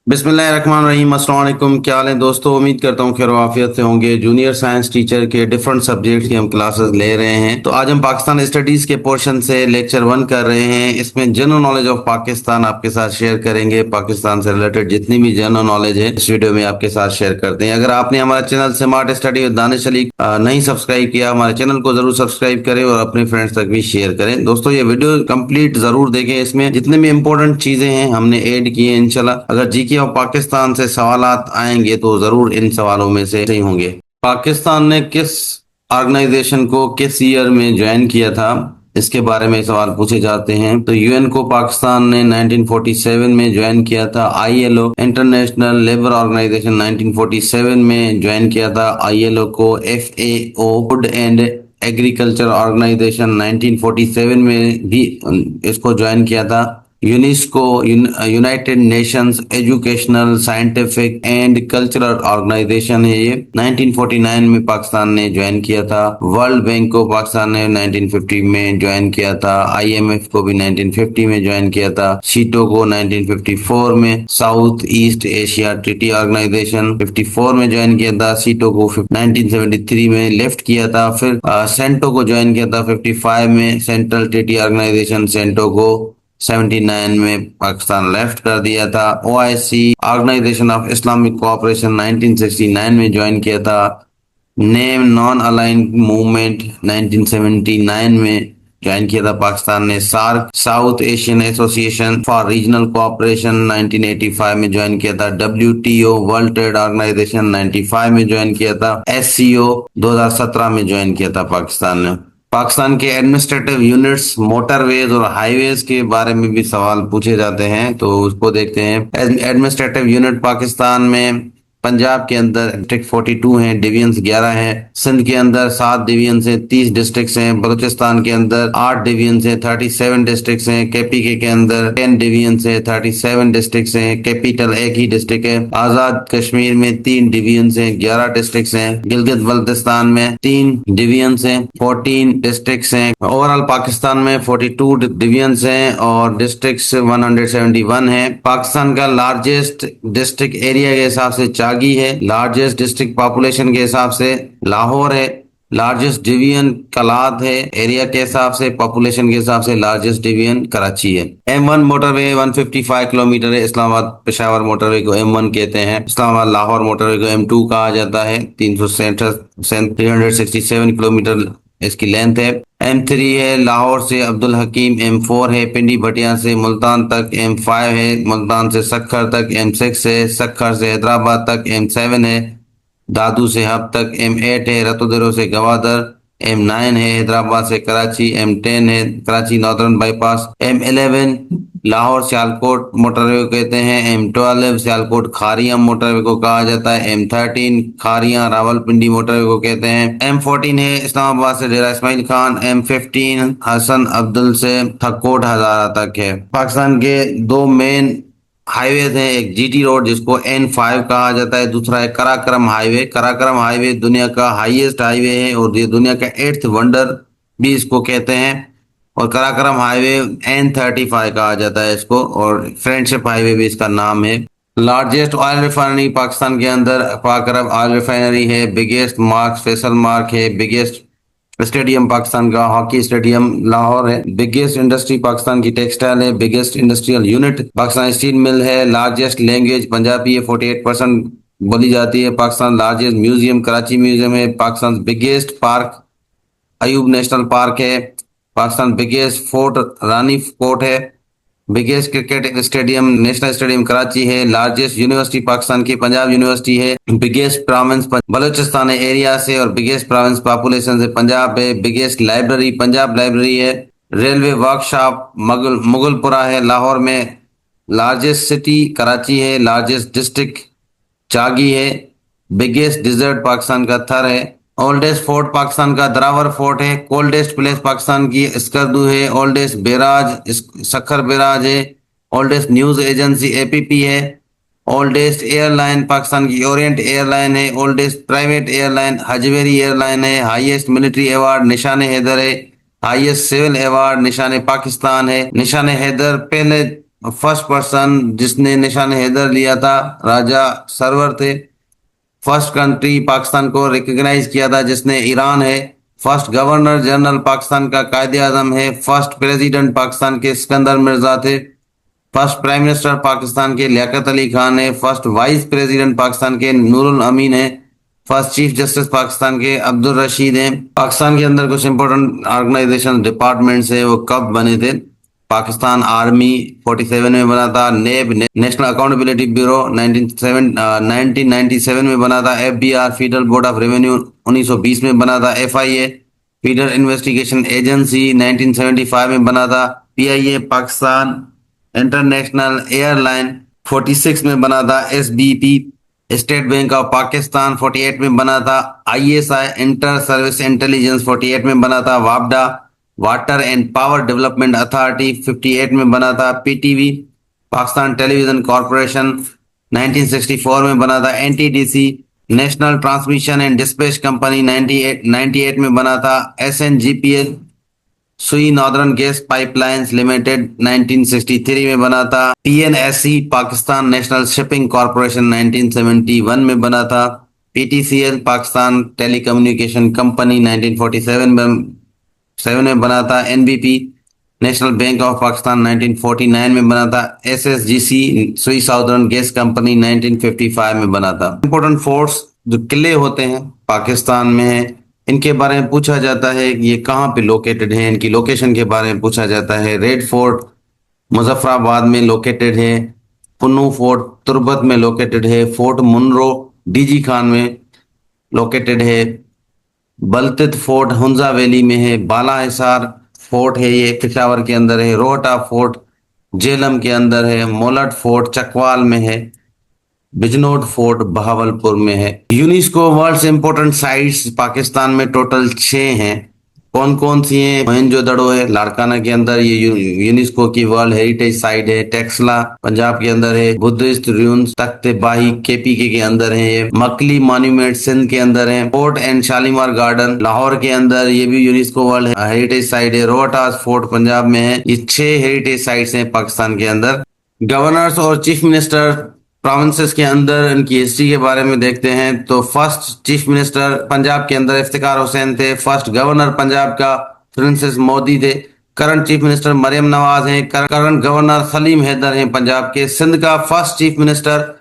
बिस्मिल्लाहिर्रहमानिर्रहीम। अस्सलाम वालेकुम। क्या हाल है दोस्तों? उम्मीद करता हूँ खैर आफियत से होंगे। जूनियर साइंस टीचर के डिफरेंट सब्जेक्ट्स की हम क्लासेस ले रहे हैं। तो आज हम पाकिस्तान स्टडीज के पोर्शन से लेक्चर 1 कर रहे हैं। इसमें जनरल नॉलेज ऑफ पाकिस्तान आपके साथ शेयर करेंगे। पाकिस्तान से रिलेटेड जितनी भी जनरल नॉलेज है इस वीडियो में आपके साथ शेयर करते हैं। अगर आपने हमारा channel smart study with Danish Ali नहीं सब्सक्राइब किया, हमारे चैनल को जरूर सब्सक्राइब करें और अपने फ्रेंड्स तक भी शेयर करें। दोस्तों ये वीडियो कंप्लीट जरूर देखें। इसमें जितने भी इंपॉर्टेंट चीजें हैं हमने ऐड की हैं इंशाल्लाह। अगर जीके और पाकिस्तान से सवालात आएंगे तो जरूर इन सवालों में से सही होंगे। पाकिस्तान ने किस ऑर्गेनाइजेशन को किस ईयर में ज्वाइन किया था, इसके बारे में सवाल पूछे जाते हैं। तो यूएन को पाकिस्तान ने 1947 में ज्वाइन किया था। आईएलओ इंटरनेशनल लेबर ऑर्गेनाइजेशन 1947 में ज्वाइन किया था। आईएलओ को FAO food and agriculture organisation 1947 में भी इसको ज्वाइन किया था। UNESCO united nations educational scientific and cultural organisation है, ये 1949 में पाकिस्तान ने ज्वाइन किया था। वर्ल्ड बैंक को पाकिस्तान ने 1950 में ज्वाइन किया था। आईएमएफ को भी 1950 में ज्वाइन किया था। सीटो को 1954 में, south east Asia treaty organisation 54 में ज्वाइन किया था। सीटो को 1973 में लेफ्ट किया था। फिर सेंटो को ज्वाइन किया था 55 में। सेंट्रल ट्रीटी ऑर्गेनाइजेशन सेंटो को 79 में पाकिस्तान लेफ्ट कर दिया था। OIC organisation of Islamic cooperation 1969 में ज्वाइन किया था। नेम नॉन अलाइंड मूवमेंट 1979 में ज्वाइन किया था पाकिस्तान ने। SAARC south Asian association for regional cooperation 1985 में ज्वाइन किया था। डब्ल्यूटीओ वर्ल्ड ट्रेड ऑर्गेनाइजेशन 95 में ज्वाइन किया था। एससीओ 2017 में ज्वाइन किया था पाकिस्तान ने। पाकिस्तान के एडमिनिस्ट्रेटिव यूनिट्स मोटरवेज और हाईवेज के बारे में भी सवाल पूछे जाते हैं, तो उसको देखते हैं। एडमिनिस्ट्रेटिव यूनिट पाकिस्तान में पंजाब के अंदर डिस्ट्रिक्ट 42 हैं, डिवीजन्स 11 हैं। सिंध के अंदर 7 डिवीजन्स हैं, 30 डिस्ट्रिक्ट्स हैं। बलूचिस्तान के अंदर 8 डिवीजन्स हैं, 37 डिस्ट्रिक्ट्स हैं। केपीके के अंदर 10 डिवीजन्स हैं, 37 डिस्ट्रिक्ट्स हैं। कैपिटल एक ही डिस्ट्रिक्ट है। आजाद कश्मीर में 3 डिवीजन्स हैं, 11 डिस्ट्रिक्ट्स हैं। गिलगित बल्तिस्तान में 3 डिवीजन्स हैं, 14 डिस्ट्रिक्ट्स हैं। ओवरऑल पाकिस्तान में 42 डिवीजन्स हैं और डिस्ट्रिक्ट्स 171 हैं। पाकिस्तान का लार्जेस्ट डिस्ट्रिक्ट एरिया के हिसाब से चागी है। लार्जेस्ट डिस्ट्रिक्ट पॉपुलेशन के हिसाब से लाहौर है। लार्जेस्ट डिवीजन कलात है। एरिया के हिसाब से, पॉपुलेशन के हिसाब से लार्जेस्ट डिवीजन कराची है। M1 मोटरवे 155 किलोमीटर है। इस्लामाबाद पेशावर मोटरवे को M1 कहते हैं। इस्लामाबाद लाहौर मोटरवे को M2 कहा जाता है। 367 किलोमीटर इसकी लेंथ है। M3 है लाहौर से अब्दुल हकीम। M4 है पिंडी भटिया से मुल्तान तक। M5 है मुल्तान से सक्खर तक। M6 है सक्खर से हैदराबाद तक। M7 है दादू से हब तक। M8 है रतुदरो से गवादर। M9 है हैदराबाद से कराची। M10 है Karachi northern bypass. M11 Lahore Sialkot motorway को कहते हैं। M12 सियालकोट खारियां मोटरवे को कहा जाता है। M13 खारियां रावलपिंडी मोटरवे को कहते हैं। M14 है इस्लामाबाद से डेरा इस्माइल खान। M15 हसन अब्दुल से थकोट हजारा तक है। पाकिस्तान के 2 मेन हाईवेज हैं, एक जीटी रोड जिसको N5 कहा जाता है, दूसरा है कराक्रम हाईवे। कराक्रम हाईवे दुनिया का हाईएस्ट हाईवे है और ये दुनिया का 8th वंडर भी इसको कहते हैं। और कराक्रम हाईवे N35 कहा जाता है इसको, और फ्रेंडशिप हाईवे भी इसका नाम है। लार्जेस्ट ऑयल रिफाइनरी पाकिस्तान के अंदर पाक अरब ऑयल रिफाइनरी है। बिगेस्ट मार्क फैसल मार्क है। बिगेस्ट स्टेडियम पाकिस्तान का हॉकी स्टेडियम लाहौर है। बिगेस्ट इंडस्ट्री पाकिस्तान की टेक्सटाइल है। Biggest industrial unit Pakistan steel mill है। लार्जेस्ट लैंग्वेज पंजाबी है, 48% बोली जाती है। Pakistan largest museum Karachi museum है। Pakistan biggest park Ayub national park है। पाकिस्तान बिगेस्ट फोर्ट रानी कोट है। Biggest cricket stadium national stadium Karachi है। लार्जेस्ट यूनिवर्सिटी पाकिस्तान की पंजाब यूनिवर्सिटी है। बिगेस्ट प्रोविंस बलूचिस्तान एरिया से और बिगेस्ट प्रोविंस पॉपुलेशन से पंजाब है। बिगेस्ट लाइब्रेरी पंजाब लाइब्रेरी है। रेलवे वर्कशॉप मुगलपुरा है लाहौर में। लार्जेस्ट सिटी कराची है। लार्जेस्ट डिस्ट्रिक्ट चागी है। बिगेस्ट डिजर्ट पाकिस्तान का थर है। ओल्डेस्ट फोर्ट पाकिस्तान का दरावर फोर्ट है। कोल्डेस्ट प्लेस पाकिस्तान की स्कर्दू है। ओल्डेस्ट बैराज सक्खर बैराज है। ओल्डेस्ट न्यूज एजेंसी एपीपी है। ओल्डेस्ट एयरलाइन पाकिस्तान की ओरिएंट एयरलाइन है। Oldest private airline Hajvery airline है। हाईएस्ट मिलिट्री अवार्ड निशान हैदर है। हाईएस्ट सिविल अवार्ड निशान पाकिस्तान है। निशान हैदर पहले फर्स्ट पर्सन जिसने निशान हैदर लिया था राजा सरवर थे। फर्स्ट कंट्री पाकिस्तान को रिकॉग्नाइज किया था जिसने ईरान है। फर्स्ट गवर्नर जनरल पाकिस्तान का कायदे आजम है। फर्स्ट प्रेसिडेंट पाकिस्तान के सिकंदर मिर्जा थे। फर्स्ट प्राइम मिनिस्टर पाकिस्तान के लियाकत अली खान है। फर्स्ट वाइस प्रेसिडेंट पाकिस्तान के नूरुल अमीन है। फर्स्ट चीफ जस्टिस पाकिस्तान के अब्दुल रशीद हैं। पाकिस्तान के अंदर कुछ इंपॉर्टेंट ऑर्गेनाइजेशन डिपार्टमेंट्स है, वो कब बने थे? पाकिस्तान आर्मी 47 में बना था। नेब नेशनल अकाउंटेबिलिटी ब्यूरो 1997 में बना था। FBI federal board of revenue 1920 में बना था। FIA फेडरल इन्वेस्टिगेशन एजेंसी 1975 में बना था। PIA पाकिस्तान इंटरनेशनल एयरलाइन 46 में बना था। SBP state bank of Pakistan 48 में बना था। ISI इंटर सर्विस इंटेलिजेंस 48 में बना था। वापडा water and power development authority 58 में बना था। PTV पाकिस्तान टेलीविजन कॉरपोरेशन 1964 में बना था। NTDC national transmission and dispatch company 98 में बना था। SNGPL सुई नॉर्दर्न गैस पाइपलाइंस लिमिटेड 1963 में बना था। PNSE Pakistan national shipping corporation 1971 में बना था। PTCL पाकिस्तान टेलीकम्युनिकेशन कंपनी 1947 में बना था। NBP national bank of Pakistan 1949 में बना था। SSGC सुई साउदर्न गैस कंपनी 1955 में बना था। इंपॉर्टेंट फोर्ट्स जो किले होते हैं पाकिस्तान में है, इनके बारे में पूछा जाता है ये कहाँ पे लोकेटेड है, इनकी लोकेशन के बारे में पूछा जाता है। रेड फोर्ट मुजफ्फराबाद में लोकेटेड है। पुन्नू फोर्ट तुर्बत में लोकेटेड है। फोर्ट मुनरो DG खान में लोकेटेड है। बलतित फोर्ट हुंजा वैली में है। बाला हिसार फोर्ट है, ये पेशावर के अंदर है। रोहटा फोर्ट जेलम के अंदर है। मोलट फोर्ट चकवाल में है। बिजनौर फोर्ट बहावलपुर में है। UNESCO world important sites Pakistan में टोटल 6 हैं। कौन कौन सी हैं? मोहनजोदड़ो है लाड़काना के अंदर, ये यूनेस्को की वर्ल्ड हेरिटेज साइट है। टेक्सला पंजाब के अंदर है। बुद्धिस्ट रून्स तख्त बाही KPK के अंदर है। ये मकली मॉन्यूमेंट सिंध के अंदर है। Fort and Shalimar garden Lahore के अंदर, ये भी यूनेस्को वर्ल्ड हेरिटेज साइट है। रोहतास फोर्ट पंजाब में है। ये 6 हेरिटेज साइट्स हैं पाकिस्तान के अंदर। गवर्नर्स और चीफ मिनिस्टर प्रोविंसेस के अंदर इनकी हिस्ट्री के बारे में देखते हैं तो फर्स्ट चीफ मिनिस्टर पंजाब के अंदर इफ्तिखार हुसैन थे। फर्स्ट गवर्नर पंजाब का प्रिंसेस मोदी थे। Current chief minister Maryam Nawaz हैं। करंट गवर्नर सलीम हैदर हैं पंजाब के। सिंध का फर्स्ट चीफ मिनिस्टर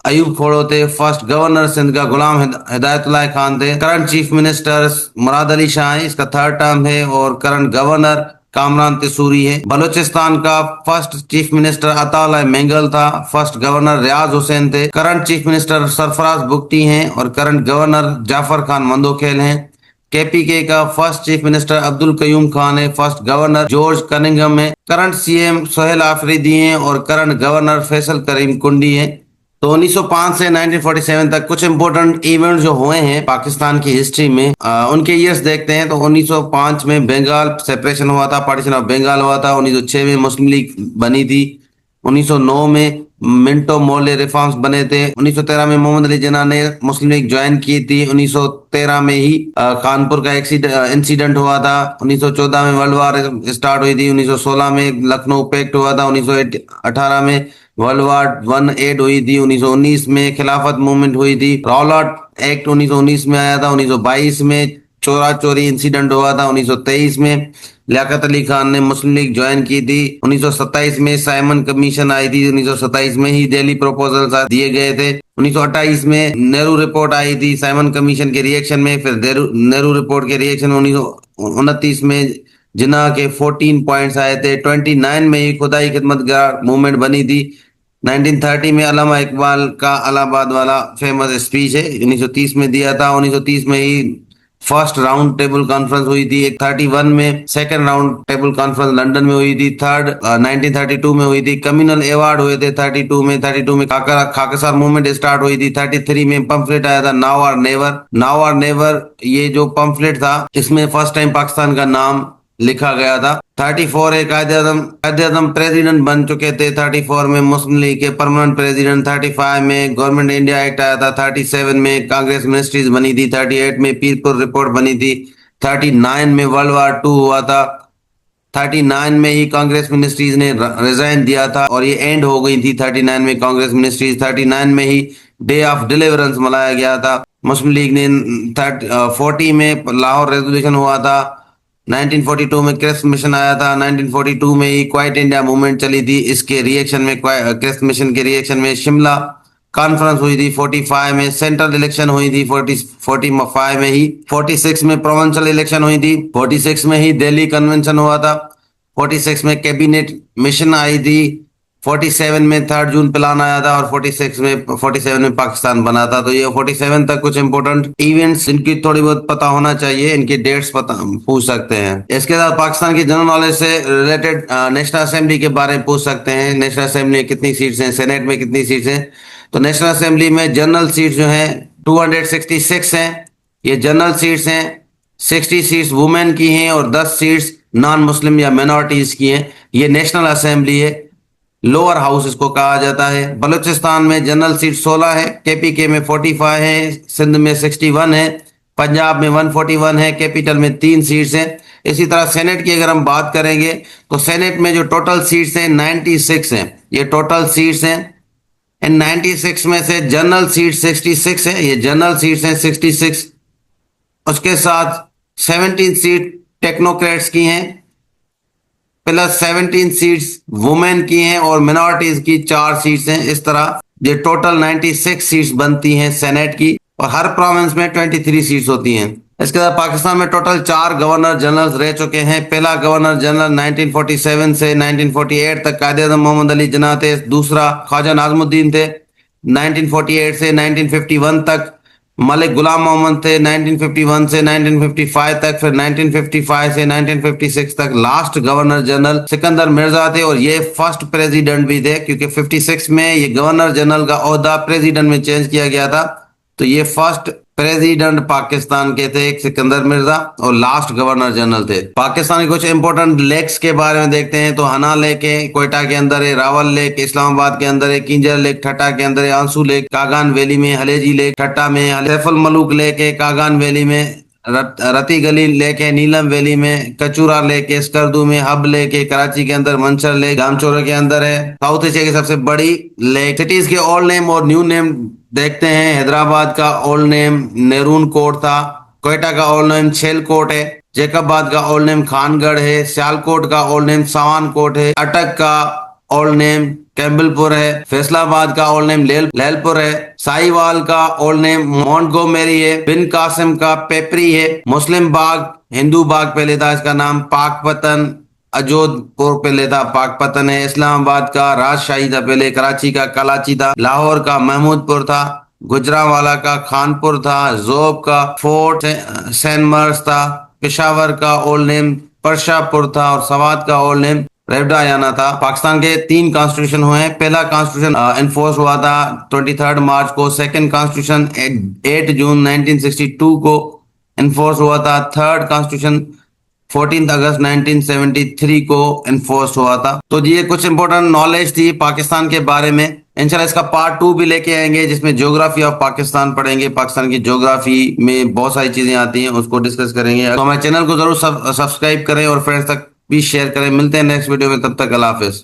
अयूब खोड़ो थे। फर्स्ट गवर्नर सिंध का गुलाम हिदायतुल्लाह खान थे। Current chief minister Murad Ali Shah है, इसका 3rd टर्म है। और करंट गवर्नर कामरान तिसूरी है। बलूचिस्तान का first chief minister Ataullah Mengal था। फर्स्ट गवर्नर रियाज हुसैन थे। Current chief minister Sarfraz Bugti हैं और करंट गवर्नर जाफर खान मंदोखेल हैं। KPK का first chief minister Abdul Qayyum Khan है। फर्स्ट गवर्नर जॉर्ज कनिंघम है। करंट CM सोहेल आफरीदी हैं और करंट गवर्नर फैसल करीम कुंडी हैं। तो 1905 से 1947 तक कुछ इंपोर्टेंट इवेंट जो हुए हैं पाकिस्तान की हिस्ट्री में, उनके ईयर्स देखते हैं। तो 1905 में बंगाल सेपरेशन हुआ था, पार्टीशन ऑफ बंगाल हुआ था। 1906 में मुस्लिम लीग बनी थी। 1909 में मिंटो मोर्ले रिफॉर्म्स बने थे। 1913 में मोहम्मद अली जिन्ना ने मुस्लिम लीग ज्वाइन की थी। 1913 में ही कानपुर का इंसिडेंट हुआ था। 1914 में वर्ल्ड वार स्टार्ट हुई थी। 1916 में लखनऊ पैक्ट हुआ था। 1918 में वर्ल्ड वार 1 एड हुई थी। 1919 में खिलाफत मूवमेंट हुई थी। रॉलॉट एक्ट 1919 में आया था। 1922 में चोरा चोरी इंसिडेंट हुआ था। 1923 में लियाकत अली खान ने मुस्लिम लीग ज्वाइन की थी। 1927 में साइमन कमीशन आई थी। 1927 में ही दिल्ली प्रपोजल्स दिए गए थे। 1928 में नेहरू रिपोर्ट आई थी साइमन कमीशन के रिएक्शन में। फिर नेहरू रिपोर्ट के रिएक्शन में 1929 में जिन्ना के 14 पॉइंट्स आए थे। 29 में ही खुदाई खिदमतगार मूवमेंट बनी थी। 1930 में अल्लामा इकबाल का इलाहाबाद वाला फेमस स्पीच है 1930 में दिया था। 1930 में ही फर्स्ट राउंड टेबल कॉन्फ्रेंस हुई थी। 31 में second round table conference London में हुई थी। 1932 में हुई थी। कम्युनल अवार्ड हुए थे 32 में। 32 में खाकसार मूवमेंट स्टार्ट हुई थी। 33 में पंफलेट आया था नाउ और नेवर। नाउ और नेवर ये जो पंफलेट था इसमें फर्स्ट टाइम पाकिस्तान का नाम लिखा गया था। 34 है कायदे आजम प्रेसिडेंट बन चुके थे। 34 में मुस्लिम लीग के परमानेंट प्रेसिडेंट। 35 में गवर्नमेंट इंडिया एक्ट आया था। 37 में कांग्रेस मिनिस्ट्रीज बनी थी। 38 में पीरपुर रिपोर्ट बनी थी। 39 में वर्ल्ड वार 2 हुआ था। 39 میں ہی کانگریس منسٹریز نے ریزائن دیا تھا اور یہ اینڈ ہو گئی تھی 39 میں کانگریس منسٹریز. 39 میں ہی ڈے آف ڈیلیورنس منایا گیا تھا. مسلم لیگ نے 40 میں لاہور ریزولوشن ہوا تھا. 1942 میں کرسپ مشن آیا تھا. 1942 میں ہی کوائٹ انڈیا موومنٹ چلی تھی. اس کے ریئیکشن میں کرسپ مشن کے ریئیکشن میں شملہ کانفرنس ہوئی تھی. 45 میں سینٹرل الیکشن ہوئی تھی. 45 میں ہی 46 میں پروونشل الیکشن ہوئی تھی. 46 میں ہی دہلی کنونشن ہوا تھا. 46 میں کیبینٹ مشن آئی تھی. 47 میں 3 جون پلان آیا تھا اور 47 میں پاکستان بنا تھا. تو یہ 47 تک کچھ امپورٹنٹ ایونٹس ان کی تھوڑی بہت پتہ ہونا چاہیے. ان کی ڈیٹس پوچھ سکتے ہیں. اس کے ساتھ پاکستان کی جنرل نالج سے ریلیٹڈ نیشنل اسمبلی کے بارے میں پوچھ سکتے ہیں. نیشنل اسمبلی میں کتنی سیٹس ہیں, سینیٹ میں کتنی سیٹس ہیں. تو نیشنل اسمبلی میں جنرل سیٹس جو ہیں 266 ہیں. یہ جنرل سیٹس ہیں. 60 سیٹس وومن کی ہیں اور 10 سیٹس نان مسلم یا مینورٹیز کی ہیں. یہ نیشنل اسمبلی ہے. لوور ہاؤس اس کو کہا جاتا ہے. بلوچستان میں جنرل سیٹ 16 ہے. کے پی کے میں 45 ہے. سندھ میں 61 ہے. پنجاب میں 141 ہے. کیپیٹل میں 3 سیٹس ہیں. اسی طرح سینٹ کی اگر ہم بات کریں گے تو سینٹ میں جو ٹوٹل سیٹس ہیں 96 ہیں. یہ ٹوٹل سیٹس ہیں. ان 96 میں سے جنرل سیٹ 66 ہے. یہ جنرل سیٹس ہیں 66. اس کے ساتھ 17 سیٹ ٹیکنوکریٹس کی ہیں پلس 17 سیٹس وومن کی ہیں اور منارٹیز کی 4 سیٹس ہیں. اس طرح یہ ٹوٹل 96 سیٹس بنتی ہیں سینیٹ کی اور ہر پروونس میں 23 سیٹس ہوتی ہیں. اس کے بعد پاکستان میں ٹوٹل 4 گورنر جنرل رہ چکے ہیں. پہلا گورنر جنرل 1947 سے 1948 تک قائد اعظم محمد علی جناح تھے. دوسرا خواجہ ناظم الدین تھے. 1948 سے 1951 تک ملک غلام محمد تھے. 1951 سے 1955 تک. پھر 1955 سے 1956 تک last governor general Sikandar Mirza تھے اور یہ فرسٹ پریزیڈنٹ بھی تھے کیونکہ 56 میں یہ گورنر جنرل کا عہدہ پریزیڈنٹ میں چینج کیا گیا تھا. تو یہ فرسٹ پریزیڈنٹ پاکستان کے تھے سکندر مرزا اور لاسٹ گورنر جنرل تھے. پاکستان کے کچھ امپورٹنٹ لیکس کے بارے میں دیکھتے ہیں تو ہنا لیک ہے کوئٹہ کے اندر ہے. راول لیک اسلام آباد کے اندر ہے. کنجر لیک ٹھٹا کے اندر ہے. آنسو لیک کاغان ویلی میں. ہلیجی لیک ٹھٹا میں. سیف الملوک لیک ہے کاغان ویلی میں. رتی گلی لیک ہے نیلم ویلی میں. کچورا لیک ہے اسکردو میں. ہب لیک ہے کراچی کے اندر. منچر لیک جامچورا کے اندر ہے. ساؤتھ ایشیا کی سب سے بڑی لیک. سٹیز کے اولڈ نیم اور نیو نیم دیکھتے ہیں. حیدرآباد کا اولڈ نیم نیرون کوٹ تھا. کوئٹہ کا اولڈ نیم چھیل کوٹ ہے. جیکب آباد کا اولڈ نیم خان گڑھ ہے. سیال کوٹ کا اولڈ نیم سوان کوٹ ہے. اٹک کا اولڈ نیم کیمبل پور ہے. فیصلہ آباد کا اولڈ نیم لیل پور ہے. سائی وال کا اولڈ نیم مونٹ گومیری ہے. بن قاسم کا پیپری ہے. مسلم باغ ہندو باغ پہلے تھا اس کا نام. پاک پتن اجود پور پہلے تھا پاک پتن ہے. اسلام آباد کا راج شاہی تھا پہلے. کراچی کا کلاچی تھا. لاہور کا محمود پور تھا. گجرانوالا کا خانپور تھا. زوب کا فورٹ سین مرز تھا. پشاور کا اولڈ نیم پرشا پور تھا اور سوات کا اولڈ نیم ریوڈایانا تھا. پاکستان کے 3 کانسٹیٹیوشن ہوئے ہیں. پہلا کانسٹیٹیوشن انفورس ہوا تھا 23 مارچ کو. سیکنڈ کانسٹیٹیوشن 8 جون 1962 کو انفورس ہوا تھا. تھرڈ کانسٹیٹیوشن 14 اگست 1973 کو انفورس ہوا تھا. تو یہ کچھ امپورٹنٹ نالج تھی پاکستان کے بارے میں. انشاءاللہ اس کا پارٹ 2 بھی لے کے آئیں گے جس میں جغرافی آف پاکستان پڑھیں گے. پاکستان کی جغرافی میں بہت ساری چیزیں آتی ہیں اس کو ڈسکس کریں گے. تو ہمارے چینل کو ضرور سبسکرائب کریں اور فرینڈز تک بھی شیئر کریں. ملتے ہیں نیکسٹ ویڈیو میں. تب تک اللہ حافظ.